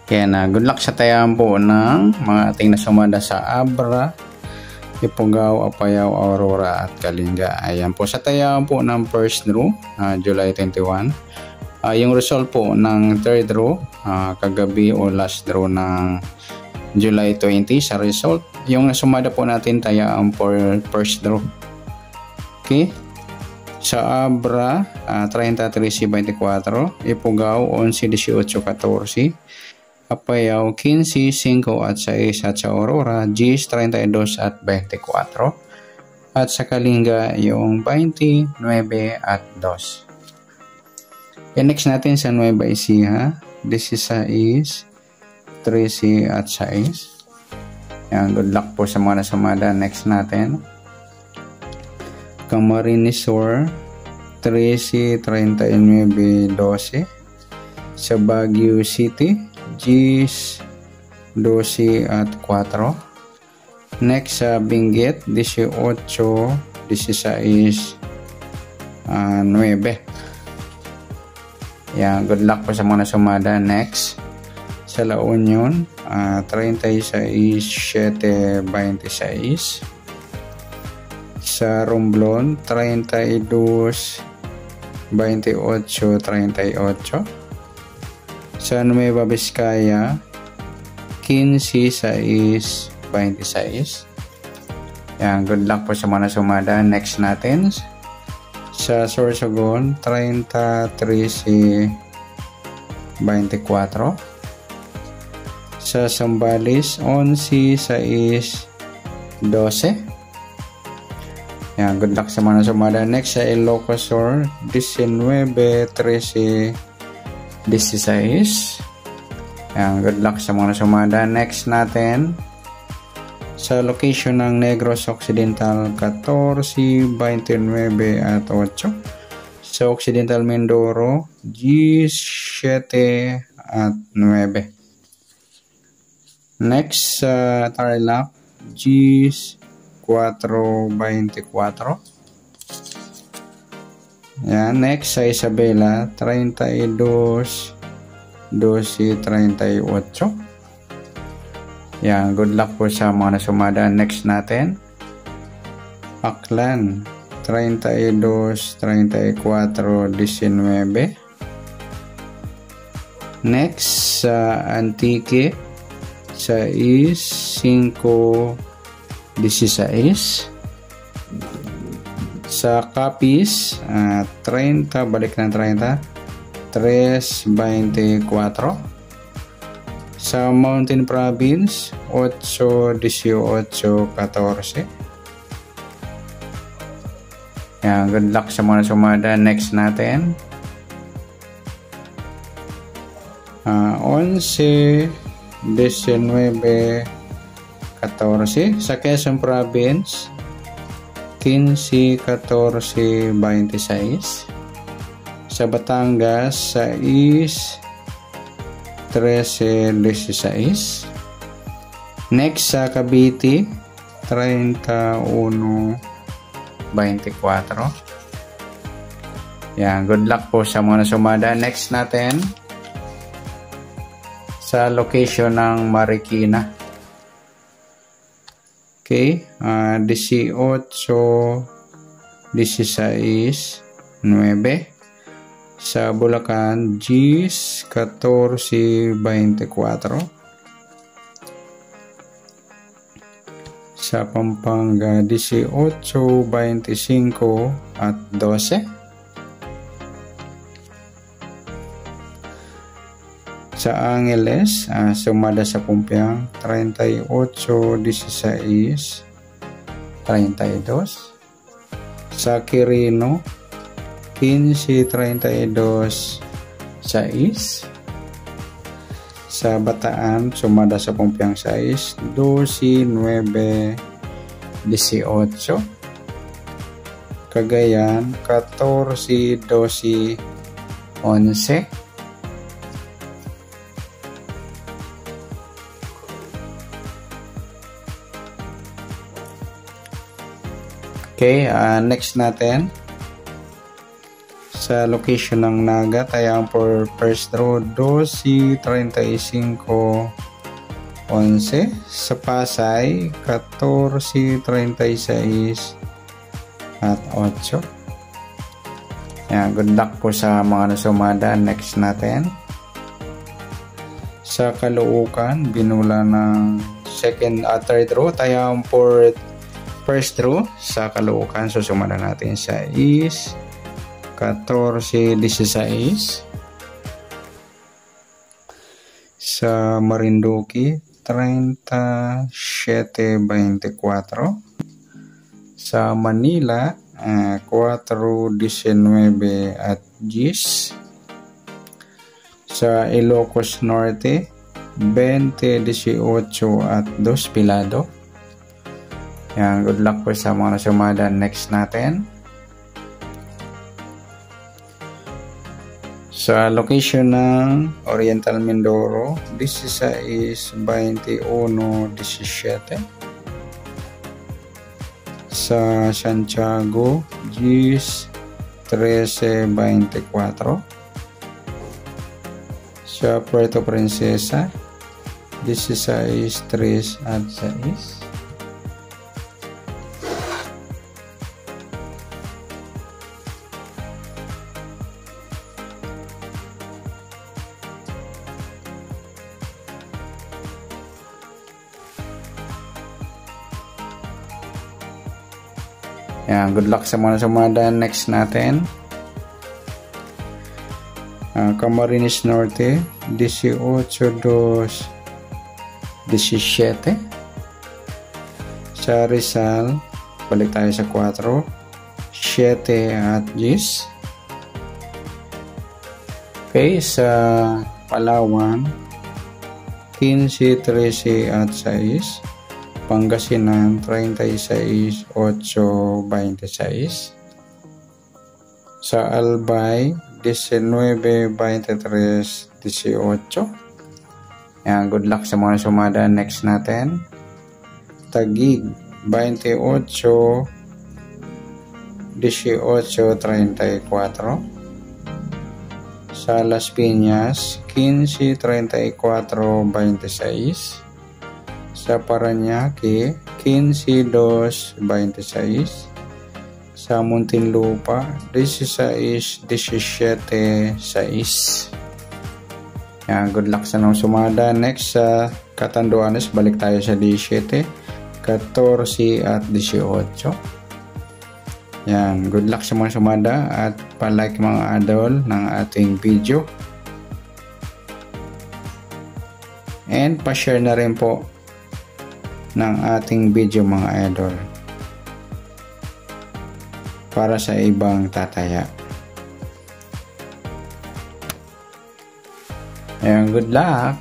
Yan, good luck sa tayaan po ng mga ating nasumada sa Abra, Ifugao, Apayao, Aurora at Kalinga. Ayan po sa tayaan po ng first draw, July 21. Yung result po ng third draw, kagabi o last draw ng July 20 sa result. Yung nasumada po natin tayaan for first draw. Okay. Sa Abra, 33-24, Ifugao, 11-18-14, Apayao, 15-5 at 6 at sa Aurora, 10-32 at 24. At sa Kalinga, yung 29 at 2. Next natin sa Nueva Ecija, 16, 13 at 6. Yan, good luck po sa mga nasumada. Next natin, Camarines Sur, 13, 39, 12. Sa Baguio City, 10, 12 at 4. Next sa Benguet, 18, 16, 9. Yan, good luck po sa mga nasumada. Next, sa La Union, 36, 7, 26. Sa Romblon, 32, 28, 38. Sa Nueva Vizcaya, 15, 6, 26. Yan, good luck po sa mga nasumada. Next natin, sa Sorsogon, 33, 24. Sa Zambales, 11, 6, 12. Yan, good luck sa mga nasumada. Next sa Ilocos Sur, 19, 13, 16. Yan, good luck sa mga nasumada. Next natin, sa location ng Negros Occidental, 14, 29 at 8. Sa Occidental Mindoro, 17 at 9. Next sa Tarlac, 4, 24. Yan, next sa Isabela, 32, 12, 38. Yan, good luck po sa mga nasumada. Next natin, Aklan, 32, 34, 19. Next sa Antique, 6, 5, 16. Sa Capiz, 30, balik ng 30, 3, 24. Sa Mountain Province, 8, 18, 14. Yan, good luck sa mga nasumada. Next natin, 11, 19, 14. Sa Quezon Province, 15, 14, 26. Sa Batangas, 6, 13, 16. Next sa Cavite, 31, 24. Yan, good luck po sa mga nasumada. Next natin, sa location ng Marikina. Okay, 18, 16, 9. Sa Bulacan, 10, 14, 24. Sa Pampanga, 18, 25 at 12. Sa Angeles, sumada sa Pumpiang, 38, 16, 32. Sa Quirino, 15, 32, 6. Sa Bataan, sumada sa Pumpiang 6, 12, 9, 18. Cagayan, 14, 12, 11. Okay, next natin, Sa location ng Naga, tayaan for first row 12:35:11. Sa Pasay 14:36 at 8. Yan, good luck po sa mga nasumada. Next natin. Sa Caloocan, binula ng third row, tayaan for first row sa Caloocan. So sumada natin sa 14:16. Sa Marinduque 37:24. Sa Manila 4:19 at 10. Sa Ilocos Norte 20:18 at 2 Pilado. Yan, good luck po sa mga nasumada. Next natin. Sa location ng Oriental Mindoro 16:21:17. Sa Santiago 13:24. Sa Puerto Princesa 16:3 at 6. Yan, good luck sa mga sumada. Next natin. Camarines Norte 18:17. Sa Rizal, balik tayo sa 4, 7 at 10. Okay, sa Palawan 15:13 at 6. Pangasinan 36:8:26. Sa Albay 19:23:18. Yan, good luck sa mga sumada. Next natin. Taguig 28:18:34. Sa Las Piñas 15:34:26. Sa Parañaque 15:2:26. Sa Muntinlupa 16:17:6. Yan, good luck sa mga sumada. Next sa Catanduanes, balik tayo sa 17, 14 at 18. Yan, good luck sa mga sumada at palike mga idol ng ating video. And pa-share na rin po ng ating video mga idol para sa ibang tataya. Ayan, good luck!